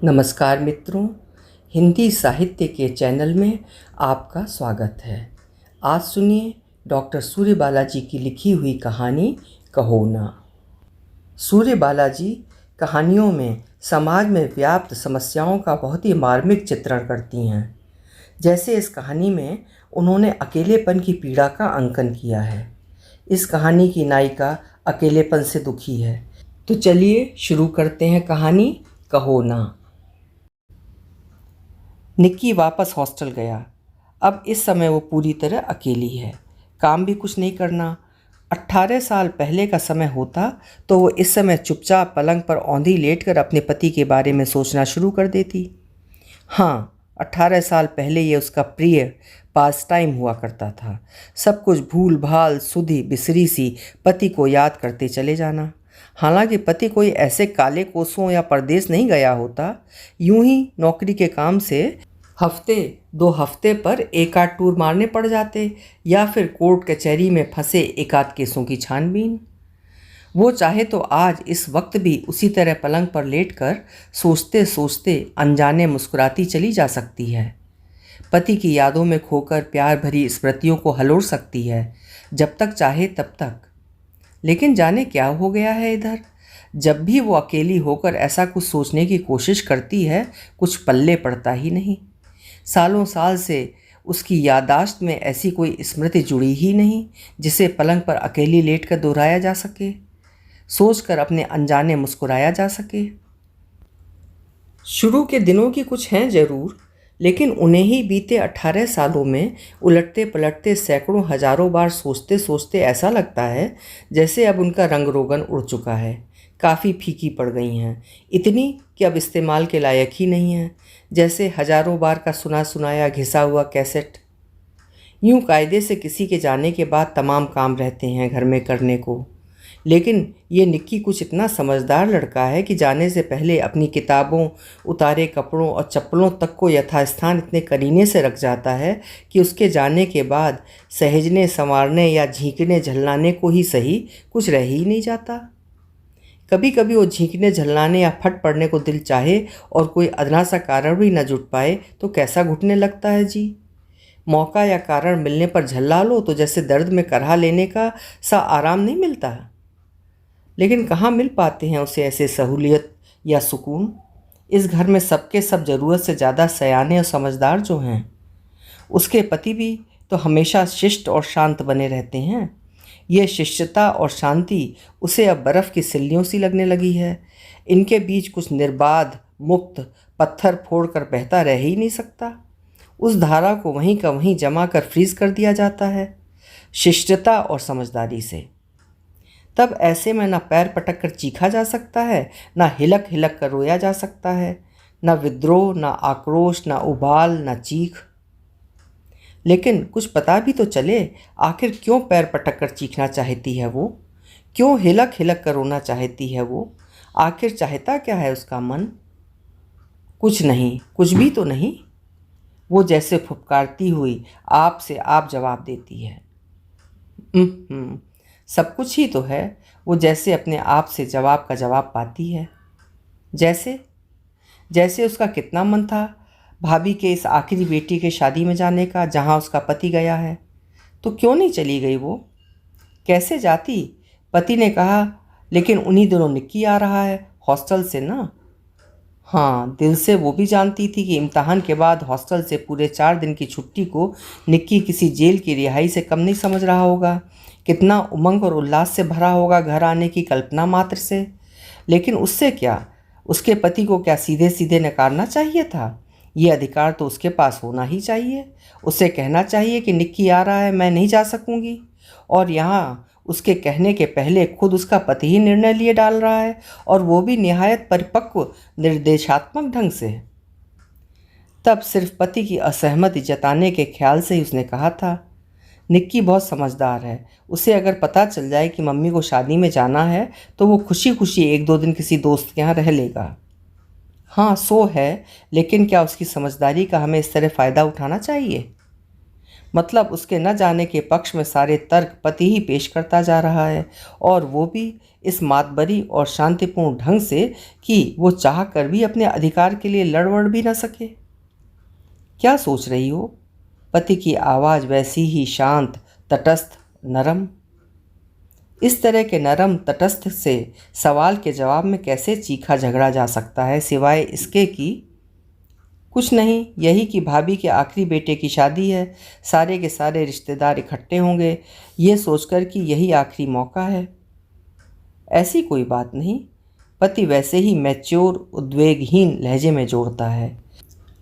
नमस्कार मित्रों, हिंदी साहित्य के चैनल में आपका स्वागत है। आज सुनिए डॉक्टर सूर्य बालाजी की लिखी हुई कहानी कहो ना। सूर्य बालाजी कहानियों में समाज में व्याप्त समस्याओं का बहुत ही मार्मिक चित्रण करती हैं। जैसे इस कहानी में उन्होंने अकेलेपन की पीड़ा का अंकन किया है। इस कहानी की नायिका अकेलेपन से दुखी है। तो चलिए शुरू करते हैं कहानी कहो ना। निक्की वापस हॉस्टल गया। अब इस समय वो पूरी तरह अकेली है, काम भी कुछ नहीं करना। 18 साल पहले का समय होता तो वो इस समय चुपचाप पलंग पर औंधी लेटकर अपने पति के बारे में सोचना शुरू कर देती। हाँ, 18 साल पहले ये उसका प्रिय पास टाइम हुआ करता था। सब कुछ भूल भाल सुधी बिसरी सी पति को याद करते चले जाना। हालांकि पति कोई ऐसे काले कोसों या परदेश नहीं गया होता, यूं ही नौकरी के काम से हफ्ते 2 हफ्ते पर एक आध टूर मारने पड़ जाते या फिर कोर्ट कचहरी में फंसे एक आध केसों की छानबीन। वो चाहे तो आज इस वक्त भी उसी तरह पलंग पर लेटकर सोचते सोचते अनजाने मुस्कुराती चली जा सकती है। पति की यादों में खोकर प्यार भरी स्मृतियों को हलोड़ सकती है, जब तक चाहे तब तक। लेकिन जाने क्या हो गया है इधर, जब भी वो अकेली होकर ऐसा कुछ सोचने की कोशिश करती है, कुछ पल्ले पड़ता ही नहीं। सालों साल से उसकी याददाश्त में ऐसी कोई स्मृति जुड़ी ही नहीं जिसे पलंग पर अकेली लेटकर दोहराया जा सके, सोचकर अपने अनजाने मुस्कुराया जा सके। शुरू के दिनों की कुछ हैं जरूर, लेकिन उन्हें ही बीते 18 सालों में उलटते पलटते सैकड़ों हजारों बार सोचते सोचते ऐसा लगता है जैसे अब उनका रंग रोगन उड़ चुका है, काफ़ी फीकी पड़ गई हैं, इतनी कि अब इस्तेमाल के लायक ही नहीं है, जैसे हजारों बार का सुना सुनाया घिसा हुआ कैसेट। यूं कायदे से किसी के जाने के बाद तमाम काम रहते हैं घर में करने को, लेकिन ये निक्की कुछ इतना समझदार लड़का है कि जाने से पहले अपनी किताबों, उतारे कपड़ों और चप्पलों तक को यथास्थान इतने करीने से रख जाता है कि उसके जाने के बाद सहेजने संवारने या झींकने झल्लाने को ही सही कुछ रह ही नहीं जाता। कभी कभी वो झींकने झल्लाने या फट पड़ने को दिल चाहे और कोई अदना सा कारण भी न जुट पाए तो कैसा घुटने लगता है जी। मौका या कारण मिलने पर झल्ला लो तो जैसे दर्द में करहा लेने का सा आराम नहीं मिलता। लेकिन कहाँ मिल पाते हैं उसे ऐसे सहूलियत या सुकून। इस घर में सबके सब ज़रूरत से ज़्यादा सयाने और समझदार जो हैं। उसके पति भी तो हमेशा शिष्ट और शांत बने रहते हैं। ये शिष्टता और शांति उसे अब बर्फ़ की सिल्लियों सी लगने लगी है। इनके बीच कुछ निर्बाध मुक्त पत्थर फोड़ कर बहता रह ही नहीं सकता। उस धारा को वहीं का वहीं जमा कर फ्रीज कर दिया जाता है, शिष्टता और समझदारी से। तब ऐसे में ना पैर पटक कर चीखा जा सकता है, ना हिलक हिलक कर रोया जा सकता है, ना विद्रोह, ना आक्रोश, ना उबाल, ना चीख। लेकिन कुछ पता भी तो चले, आखिर क्यों पैर पटक कर चीखना चाहती है वो, क्यों हिलक हिलक कर रोना चाहती है वो, आखिर चाहता क्या है उसका मन। कुछ नहीं, कुछ भी तो नहीं। वो जैसे फुफकारती हुई आप से आप जवाब देती है। सब कुछ ही तो है। वो जैसे अपने आप से जवाब का जवाब पाती है। जैसे जैसे उसका कितना मन था भाभी के इस आखिरी बेटी के शादी में जाने का, जहाँ उसका पति गया है। तो क्यों नहीं चली गई वो, कैसे जाती। पति ने कहा, लेकिन उन्हीं दिनों निक्की आ रहा है हॉस्टल से ना। हाँ, दिल से वो भी जानती थी कि इम्तहान के बाद हॉस्टल से पूरे 4 दिन की छुट्टी को निक्की किसी जेल की रिहाई से कम नहीं समझ रहा होगा। कितना उमंग और उल्लास से भरा होगा घर आने की कल्पना मात्र से। लेकिन उससे क्या, उसके पति को क्या सीधे सीधे नकारना चाहिए था। ये अधिकार तो उसके पास होना ही चाहिए। उसे कहना चाहिए कि निक्की आ रहा है, मैं नहीं जा सकूंगी। और यहाँ उसके कहने के पहले खुद उसका पति ही निर्णय लिए डाल रहा है, और वो भी निहायत परिपक्व निर्देशात्मक ढंग से। तब सिर्फ पति की असहमति जताने के ख्याल से ही उसने कहा था, निक्की बहुत समझदार है, उसे अगर पता चल जाए कि मम्मी को शादी में जाना है तो वो खुशी खुशी 1-2 दिन किसी दोस्त के यहाँ रह लेगा। हाँ, सो है, लेकिन क्या उसकी समझदारी का हमें इस तरह फ़ायदा उठाना चाहिए। मतलब उसके न जाने के पक्ष में सारे तर्क पति ही पेश करता जा रहा है, और वो भी इस मातबरी और शांतिपूर्ण ढंग से कि वो चाह कर भी अपने अधिकार के लिए लड़ भी न सके। क्या सोच रही हो? पति की आवाज़ वैसी ही शांत, तटस्थ, नरम। इस तरह के नरम तटस्थ से सवाल के जवाब में कैसे चीखा झगड़ा जा सकता है, सिवाय इसके कि कुछ नहीं, यही कि भाभी के आखिरी बेटे की शादी है, सारे के सारे रिश्तेदार इकट्ठे होंगे, ये सोचकर कि यही आखिरी मौका है। ऐसी कोई बात नहीं, पति वैसे ही मैच्योर, उद्वेगहीन लहजे में जोड़ता है।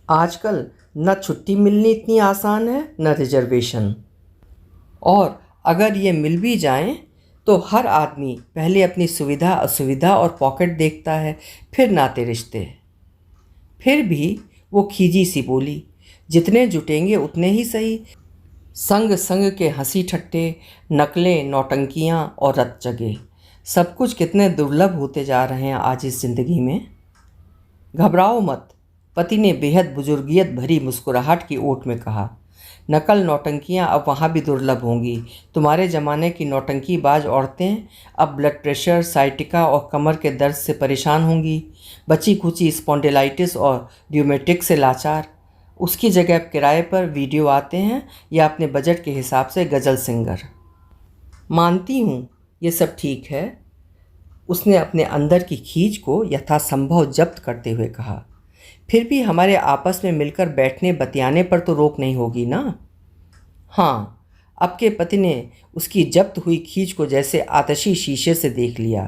आजकल न छुट्टी मिलनी इतनी आसान है, न रिजर्वेशन, और अगर ये मिल भी जाएं तो हर आदमी पहले अपनी सुविधा असुविधा और पॉकेट देखता है, फिर नाते रिश्ते। फिर भी वो खीजी सी बोली, जितने जुटेंगे उतने ही सही। संग संग के हंसी ठट्टे, नकलें, नौटंकियाँ और रत जगे, सब कुछ कितने दुर्लभ होते जा रहे हैं आज इस जिंदगी में। घबराओ मत, पति ने बेहद बुजुर्गियत भरी मुस्कुराहट की ओट में कहा। नकल नौटंकियां अब वहाँ भी दुर्लभ होंगी। तुम्हारे ज़माने की नौटंकीबाज औरतें अब ब्लड प्रेशर, साइटिका और कमर के दर्द से परेशान होंगी, बची खुची स्पॉन्डिलाइटिस और र्यूमेटिक से लाचार। उसकी जगह किराए पर वीडियो आते हैं या अपने बजट के हिसाब से गज़ल सिंगर। मानती हूँ ये सब ठीक है, उसने अपने अंदर की खींच को यथासंभव जब्त करते हुए कहा। फिर भी हमारे आपस में मिलकर बैठने बतियाने पर तो रोक नहीं होगी ना? हाँ, आपके पति ने उसकी जब्त हुई खींच को जैसे आतशी शीशे से देख लिया।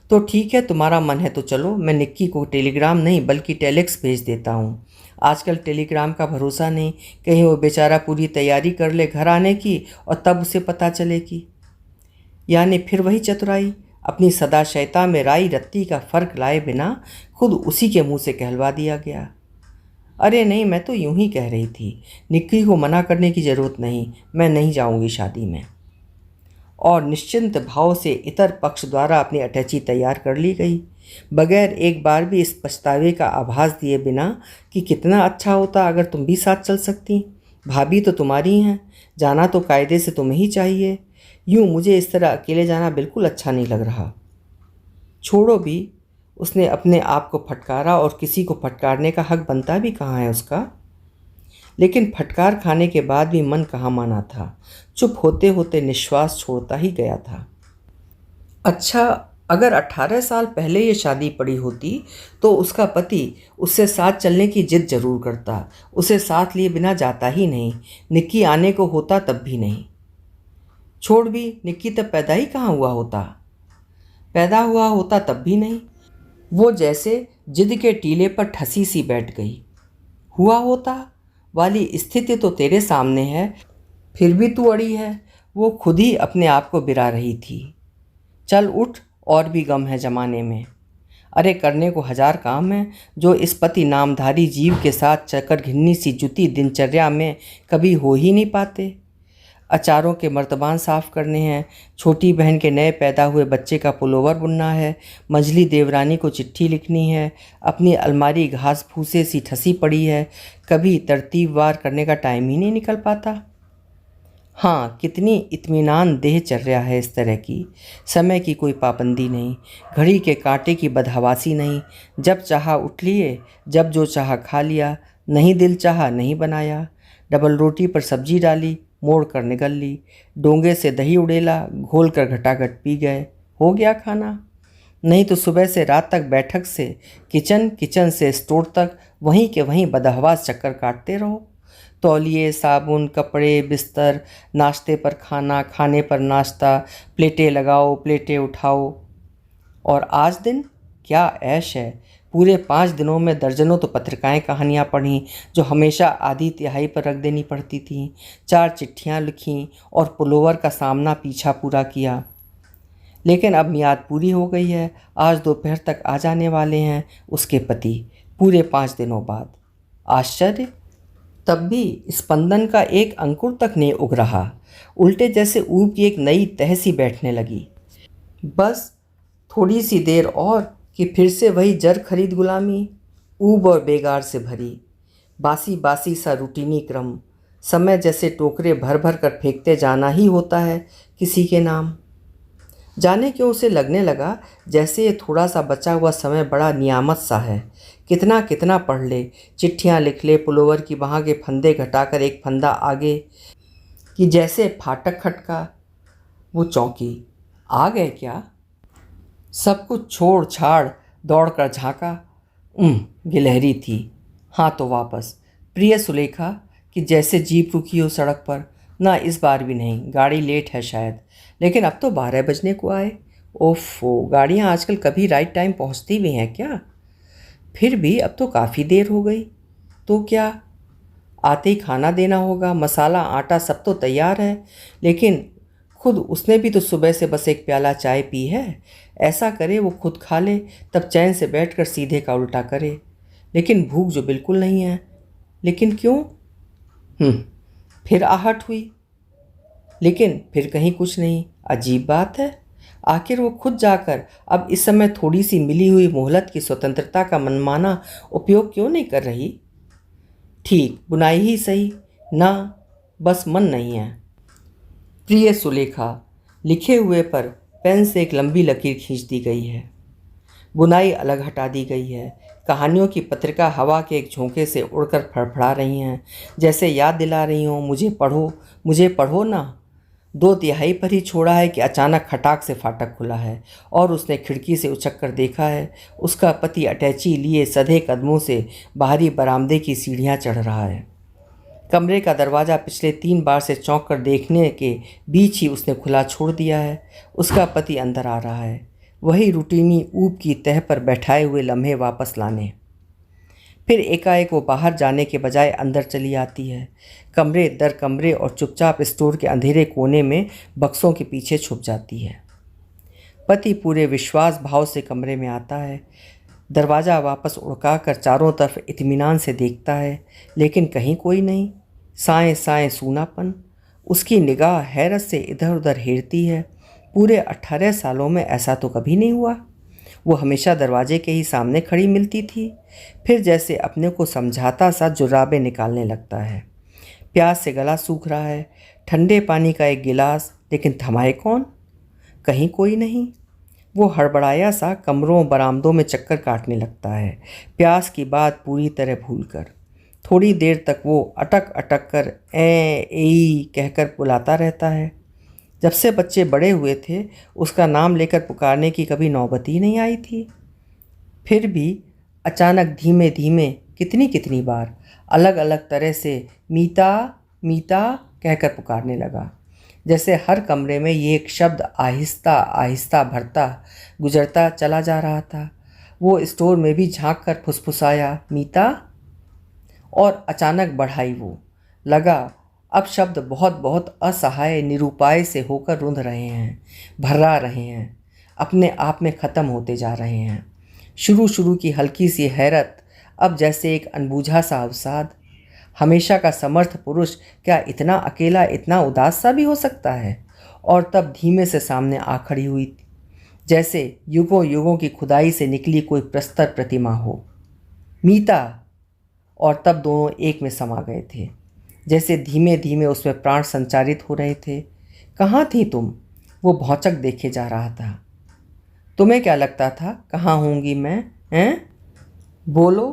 तो ठीक है, तुम्हारा मन है तो चलो, मैं निक्की को टेलीग्राम नहीं बल्कि टेलेक्स भेज देता हूँ। आजकल टेलीग्राम का भरोसा नहीं, कहीं वो बेचारा पूरी तैयारी कर ले घर आने की और तब उसे पता चले कि। यानी फिर वही चतुराई, अपनी सदाशयता में राई रत्ती का फर्क लाए बिना खुद उसी के मुंह से कहलवा दिया गया। अरे नहीं, मैं तो यूं ही कह रही थी, निक्की को मना करने की ज़रूरत नहीं, मैं नहीं जाऊंगी शादी में। और निश्चिंत भाव से इतर पक्ष द्वारा अपनी अटैची तैयार कर ली गई, बगैर एक बार भी इस पछतावे का आभास दिए बिना कि कितना अच्छा होता अगर तुम भी साथ चल सकती। भाभी तो तुम्हारी हैं, जाना तो कायदे से तुम्हें ही चाहिए। यूँ मुझे इस तरह अकेले जाना बिल्कुल अच्छा नहीं लग रहा। छोड़ो भी, उसने अपने आप को फटकारा, और किसी को फटकारने का हक बनता भी कहाँ है उसका। लेकिन फटकार खाने के बाद भी मन कहाँ माना था, चुप होते होते निश्वास छोड़ता ही गया था। अच्छा, अगर 18 साल पहले ये शादी पड़ी होती तो उसका पति उससे साथ चलने की जिद जरूर करता, उसे साथ लिए बिना जाता ही नहीं। निक्की आने को होता तब भी नहीं। छोड़ भी, निक्की तब पैदा ही कहाँ हुआ होता, पैदा हुआ होता तब भी नहीं। वो जैसे जिद के टीले पर ठसी सी बैठ गई। हुआ होता वाली स्थिति तो तेरे सामने है, फिर भी तू अड़ी है। वो खुद ही अपने आप को बिरा रही थी। चल उठ, और भी गम है ज़माने में। अरे करने को हजार काम हैं जो इस पति नामधारी जीव के साथ चकर घिन्नी सी जुती दिनचर्या में कभी हो ही नहीं पाते। अचारों के मर्तबान साफ़ करने हैं, छोटी बहन के नए पैदा हुए बच्चे का पुलोवर बुनना है, मंझली देवरानी को चिट्ठी लिखनी है, अपनी अलमारी घास फूसे सी ठसी पड़ी है, कभी तरतीबवार करने का टाइम ही नहीं निकल पाता। हाँ, कितनी इत्मीनान देहचर्या है इस तरह की, समय की कोई पाबंदी नहीं, घड़ी के कांटे की बदहवासी नहीं। जब चाहा उठ लिए, जब जो चाहा खा लिया, नहीं दिल चाहा नहीं बनाया। डबल रोटी पर सब्जी डाली, मोड़ कर निगल ली, डोंगे से दही उड़ेला, घोल कर घटाघट पी गए, हो गया खाना। नहीं तो सुबह से रात तक बैठक से किचन, किचन से स्टोर तक वहीं के वहीं बदहवास चक्कर काटते रहो। तौलिए, साबुन, कपड़े, बिस्तर, नाश्ते पर खाना, खाने पर नाश्ता, प्लेटें लगाओ, प्लेटें उठाओ। और आज दिन क्या ऐश है। पूरे 5 दिनों में दर्जनों तो पत्रिकाएं, कहानियां पढ़ीं जो हमेशा आधी तिहाई पर रख देनी पड़ती थीं, 4 चिट्ठियां लिखीं और पुलोवर का सामना पीछा पूरा किया। लेकिन अब मियाद पूरी हो गई है, आज दोपहर तक आ जाने वाले हैं उसके पति, पूरे 5 दिनों बाद। आश्चर्य, तब भी स्पंदन का एक अंकुर तक नहीं उग रहा, उल्टे जैसे ऊब की एक नई तह सी बैठने लगी। बस थोड़ी सी देर और कि फिर से वही जर खरीद गुलामी, ऊब और बेगार से भरी, बासी बासी सा रूटीनी क्रम, समय जैसे टोकरे भर भर कर फेंकते जाना ही होता है किसी के नाम। जाने क्यों उसे लगने लगा जैसे ये थोड़ा सा बचा हुआ समय बड़ा नियामत सा है। कितना कितना पढ़ ले, चिट्ठियाँ लिख ले, पुलोवर की बाह के फंदे घटाकर एक फंदा आगे कि जैसे फाटक खटका। वो चौंकी, आ गए क्या? सब कुछ छोड़ छाड़ दौड़ कर झाँका। गिलहरी थी। हाँ तो वापस। प्रिय सुलेखा कि जैसे जीप रुकी हो सड़क पर। ना इस बार भी नहीं, गाड़ी लेट है शायद। लेकिन अब तो 12 बजने को आए। ओफो, गाड़ियाँ आजकल कभी राइट टाइम पहुँचती भी हैं क्या? फिर भी अब तो काफ़ी देर हो गई। तो क्या, आते ही खाना देना होगा। मसाला आटा सब तो तैयार है, लेकिन खुद उसने भी तो सुबह से बस एक प्याला चाय पी है। ऐसा करे वो खुद खा ले, तब चैन से बैठकर सीधे का उल्टा करे। लेकिन भूख जो बिल्कुल नहीं है। लेकिन क्यों? फिर आहट हुई, लेकिन फिर कहीं कुछ नहीं। अजीब बात है, आखिर वो खुद जाकर अब इस समय थोड़ी सी मिली हुई मोहलत की स्वतंत्रता का मनमाना उपयोग क्यों नहीं कर रही? ठीक, बुनाई ही सही ना, बस मन नहीं है। प्रिय सुलेखा लिखे हुए पर पेन से एक लंबी लकीर खींच दी गई है। बुनाई अलग हटा दी गई है। कहानियों की पत्रिका हवा के एक झोंके से उड़कर फड़फड़ा रही हैं, जैसे याद दिला रही हों, मुझे पढ़ो ना। 2/3 पर ही छोड़ा है कि अचानक खटाक से फाटक खुला है और उसने खिड़की से उछक कर देखा है। उसका पति अटैची लिए सधे कदमों से बाहरी बरामदे की सीढ़ियाँ चढ़ रहा है। कमरे का दरवाज़ा पिछले 3 बार से चौंक कर देखने के बीच ही उसने खुला छोड़ दिया है। उसका पति अंदर आ रहा है, वही रूटीनी ऊब की तह पर बैठाए हुए लम्हे वापस लाने। फिर एकाएक वो बाहर जाने के बजाय अंदर चली आती है, कमरे दर कमरे, और चुपचाप स्टोर के अंधेरे कोने में बक्सों के पीछे छुप जाती है। पति पूरे विश्वास भाव से कमरे में आता है, दरवाज़ा वापस उड़का कर चारों तरफ इत्मीनान से देखता है, लेकिन कहीं कोई नहीं। साएं साएं सूनापन। उसकी निगाह हैरत से इधर उधर हेरती है। पूरे 18 सालों में ऐसा तो कभी नहीं हुआ। वो हमेशा दरवाजे के ही सामने खड़ी मिलती थी। फिर जैसे अपने को समझाता सा जुर्राबे निकालने लगता है। प्यास से गला सूख रहा है, ठंडे पानी का एक गिलास, लेकिन थमाए कौन? कहीं कोई नहीं। वो हड़बड़ाया सा कमरों बरामदों में चक्कर काटने लगता है, प्यास की बात पूरी तरह भूलकर। थोड़ी देर तक वो अटक अटक कर ए कहकर बुलाता रहता है। जब से बच्चे बड़े हुए थे, उसका नाम लेकर पुकारने की कभी नौबत ही नहीं आई थी। फिर भी अचानक धीमे धीमे कितनी कितनी बार अलग अलग तरह से मीता मीता कहकर पुकारने लगा, जैसे हर कमरे में ये एक शब्द आहिस्ता आहिस्ता भरता गुजरता चला जा रहा था। वो स्टोर में भी झांक कर फुसफुसाया, मीता। और अचानक बढ़ाई वो, लगा अब शब्द बहुत बहुत असहाय निरुपाय से होकर रुंध रहे हैं, भर्रा रहे हैं, अपने आप में ख़त्म होते जा रहे हैं। शुरू की हल्की सी हैरत अब जैसे एक अनबूझा सा अवसाद। हमेशा का समर्थ पुरुष क्या इतना अकेला, इतना उदास सा भी हो सकता है? और तब धीमे से सामने आ खड़ी हुई, जैसे युगों युगों की खुदाई से निकली कोई प्रस्तर प्रतिमा हो। मीता। और तब दोनों एक में समा गए थे, जैसे धीमे धीमे उसमें प्राण संचारित हो रहे थे। कहाँ थी तुम? वो भौचक देखे जा रहा था। तुम्हें क्या लगता था कहाँ होंगी मैं? हैं? बोलो,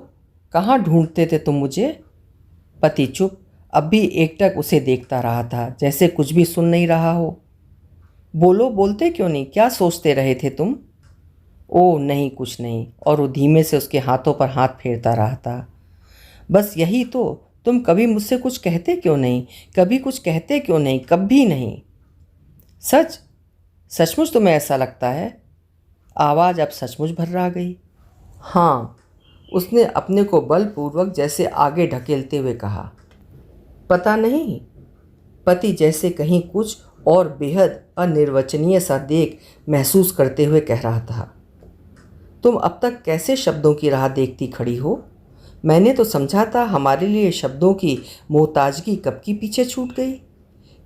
कहाँ ढूंढते थे तुम मुझे? पति चुप, अब भी एकटक उसे देखता रहा था, जैसे कुछ भी सुन नहीं रहा हो। बोलो, बोलते क्यों नहीं? क्या सोचते रहे थे तुम? ओ नहीं, कुछ नहीं। और वो धीमे से उसके हाथों पर हाथ फेरता रहा था। बस यही तो, तुम कभी मुझसे कुछ कहते क्यों नहीं? कभी कुछ कहते क्यों नहीं? कभी नहीं। सच? सचमुच तुम्हें ऐसा लगता है? आवाज़ अब सचमुच भर्रा गई। हाँ, उसने अपने को बलपूर्वक जैसे आगे ढकेलते हुए कहा। पता नहीं, पति जैसे कहीं कुछ और बेहद अनिर्वचनीय सा देख महसूस करते हुए कह रहा था। तुम अब तक कैसे शब्दों की राह देखती खड़ी हो? मैंने तो समझा था हमारे लिए शब्दों की मोहताजगी कब की पीछे छूट गई।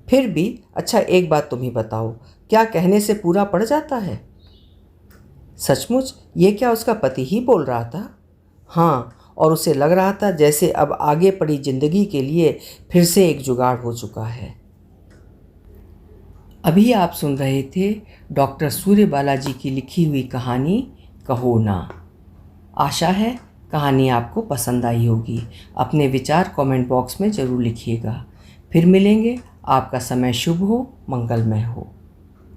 फिर भी अच्छा, एक बात तुम ही बताओ, क्या कहने से पूरा पड़ जाता है? सचमुच ये क्या उसका पति ही बोल रहा था? हाँ, और उसे लग रहा था जैसे अब आगे पड़ी जिंदगी के लिए फिर से एक जुगाड़ हो चुका है। अभी आप सुन रहे थे डॉक्टर सूर्य बालाजी की लिखी हुई कहानी कहो ना। आशा है कहानी आपको पसंद आई होगी। अपने विचार कमेंट बॉक्स में ज़रूर लिखिएगा। फिर मिलेंगे। आपका समय शुभ हो, मंगलमय हो।